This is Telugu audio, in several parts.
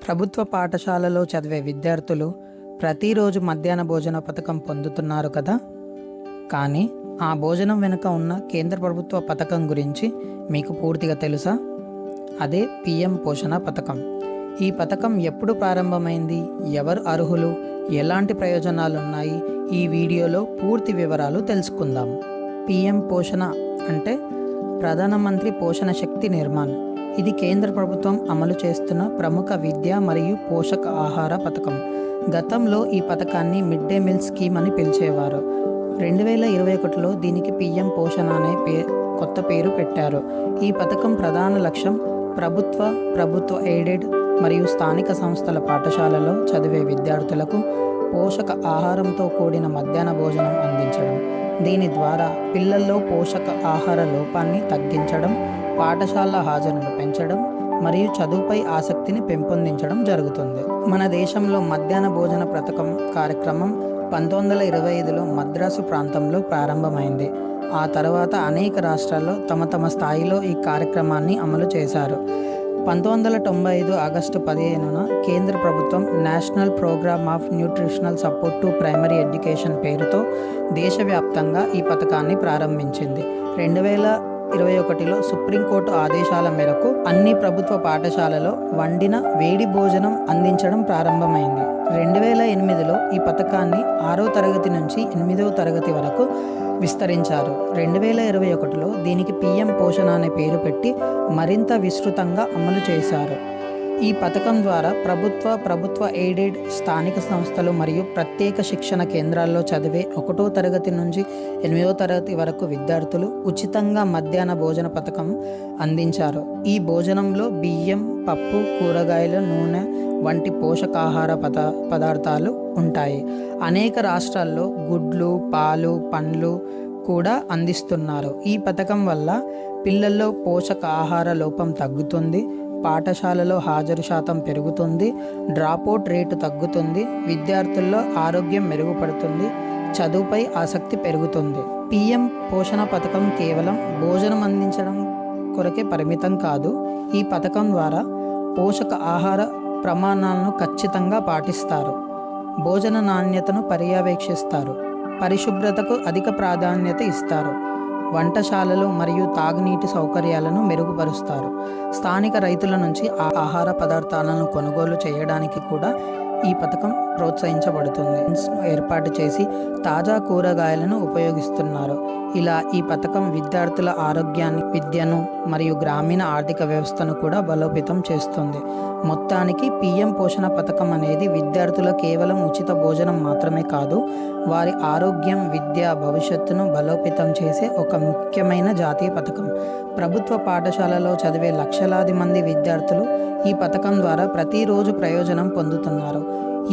ప్రభుత్వ పాఠశాలలో చదివే విద్యార్థులు ప్రతిరోజు మధ్యాహ్న భోజన పథకం పొందుతున్నారు కదా. కానీ ఆ భోజనం వెనుక ఉన్న కేంద్ర ప్రభుత్వ పథకం గురించి మీకు పూర్తిగా తెలుసా? అదే పిఎం పోషణ పథకం. ఈ పథకం ఎప్పుడు ప్రారంభమైంది, ఎవరు అర్హులు, ఎలాంటి ప్రయోజనాలు ఉన్నాయి, ఈ వీడియోలో పూర్తి వివరాలు తెలుసుకుందాం. పిఎం పోషణ అంటే ప్రధానమంత్రి పోషణ శక్తి నిర్మాణ్. ఇది కేంద్ర ప్రభుత్వం అమలు చేస్తున్న ప్రముఖ విద్య మరియు పోషక ఆహార పథకం. గతంలో ఈ పథకాన్ని మిడ్ డే మీల్ స్కీమ్ అని పిలిచేవారు. 2021లో దీనికి పిఎం పోషణ అనే కొత్త పేరు పెట్టారు. ఈ పథకం ప్రధాన లక్ష్యం ప్రభుత్వ ఎయిడెడ్ మరియు స్థానిక సంస్థల పాఠశాలలో చదివే విద్యార్థులకు పోషక ఆహారంతో కూడిన మధ్యాహ్న భోజనం అందించడం. దీని ద్వారా పిల్లల్లో పోషక ఆహార లోపాన్ని తగ్గించడం, పాఠశాల హాజరును పెంచడం మరియు చదువుపై ఆసక్తిని పెంపొందించడం జరుగుతుంది. మన దేశంలో మధ్యాహ్న భోజన పథకం కార్యక్రమం 1925లో మద్రాసు ప్రాంతంలో ప్రారంభమైంది. ఆ తర్వాత అనేక రాష్ట్రాల్లో తమ స్థాయిలో ఈ కార్యక్రమాన్ని అమలు చేశారు. 1995 ఆగస్టు 15న కేంద్ర ప్రభుత్వం national programme of nutritional support to primary education పేరుతో దేశవ్యాప్తంగా ఈ పథకాన్ని ప్రారంభించింది. 2021లో సుప్రీంకోర్టు ఆదేశాల మేరకు అన్ని ప్రభుత్వ పాఠశాలలో వండిన వేడి భోజనం అందించడం ప్రారంభమైంది. 2008లో ఈ పథకాన్ని 6వ తరగతి నుంచి 8వ తరగతి వరకు విస్తరించారు. 2021లో దీనికి పిఎం పోషణ అనే పేరు పెట్టి మరింత విస్తృతంగా అమలు చేశారు. ఈ పథకం ద్వారా ప్రభుత్వ ఎయిడెడ్ స్థానిక సంస్థలు మరియు ప్రత్యేక శిక్షణ కేంద్రాల్లో చదివే 1వ తరగతి నుంచి 8వ తరగతి వరకు విద్యార్థులు ఉచితంగా మధ్యాహ్న భోజన పథకం అందించారు. ఈ భోజనంలో బియ్యం, పప్పు, కూరగాయలు, నూనె వంటి పోషకాహార పదార్థాలు ఉంటాయి. అనేక రాష్ట్రాల్లో గుడ్లు, పాలు, పండ్లు కూడా అందిస్తున్నారు. ఈ పథకం వల్ల పిల్లల్లో పోషక ఆహార లోపం తగ్గుతుంది, పాఠశాలలో హాజరు శాతం పెరుగుతుంది, డ్రాపౌట్ రేటు తగ్గుతుంది, విద్యార్థుల్లో ఆరోగ్యం మెరుగుపడుతుంది, చదువుపై ఆసక్తి పెరుగుతుంది. పిఎం పోషణ పథకం కేవలం భోజనం అందించడం కొరకే పరిమితం కాదు. ఈ పథకం ద్వారా పోషక ఆహార ప్రమాణాలను ఖచ్చితంగా పాటిస్తారు, భోజన నాణ్యతను పర్యవేక్షిస్తారు, పరిశుభ్రతకు అధిక ప్రాధాన్యత ఇస్తారు, వంటశాలలు మరియు తాగునీటి సౌకర్యాలను మెరుగుపరుస్తారు. స్థానిక రైతుల నుంచి ఆహార పదార్థాలను కొనుగోలు చేయడానికి కూడా ఈ పథకం ప్రోత్సహించబడుతుంది. ఏర్పాటు చేసి తాజా కూరగాయలను ఉపయోగిస్తున్నారు. ఇలా ఈ పథకం విద్యార్థుల ఆరోగ్యాన్ని, విద్యను మరియు గ్రామీణ ఆర్థిక వ్యవస్థను కూడా బలోపేతం చేస్తుంది. మొత్తానికి పిఎం పోషణ పథకం అనేది విద్యార్థుల కేవలం ఉచిత భోజనం మాత్రమే కాదు, వారి ఆరోగ్యం, విద్య, భవిష్యత్తును బలోపేతం చేసే ఒక ముఖ్యమైన జాతీయ పథకం. ప్రభుత్వ పాఠశాలలో చదివే లక్షలాది మంది విద్యార్థులు ఈ పథకం ద్వారా ప్రతిరోజు ప్రయోజనం పొందుతున్నారు.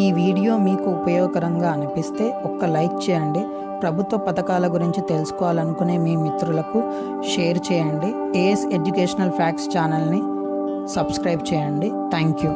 ఈ వీడియో మీకు ఉపయోగకరంగా అనిపిస్తే ఒక్క లైక్ చేయండి. ప్రభుత్వ పథకాల గురించి తెలుసుకోవాలనుకునే మీ మిత్రులకు షేర్ చేయండి. ఏఎస్ ఎడ్యుకేషనల్ ఫ్యాక్ట్స్ ఛానల్ని సబ్స్క్రైబ్ చేయండి. Thank you.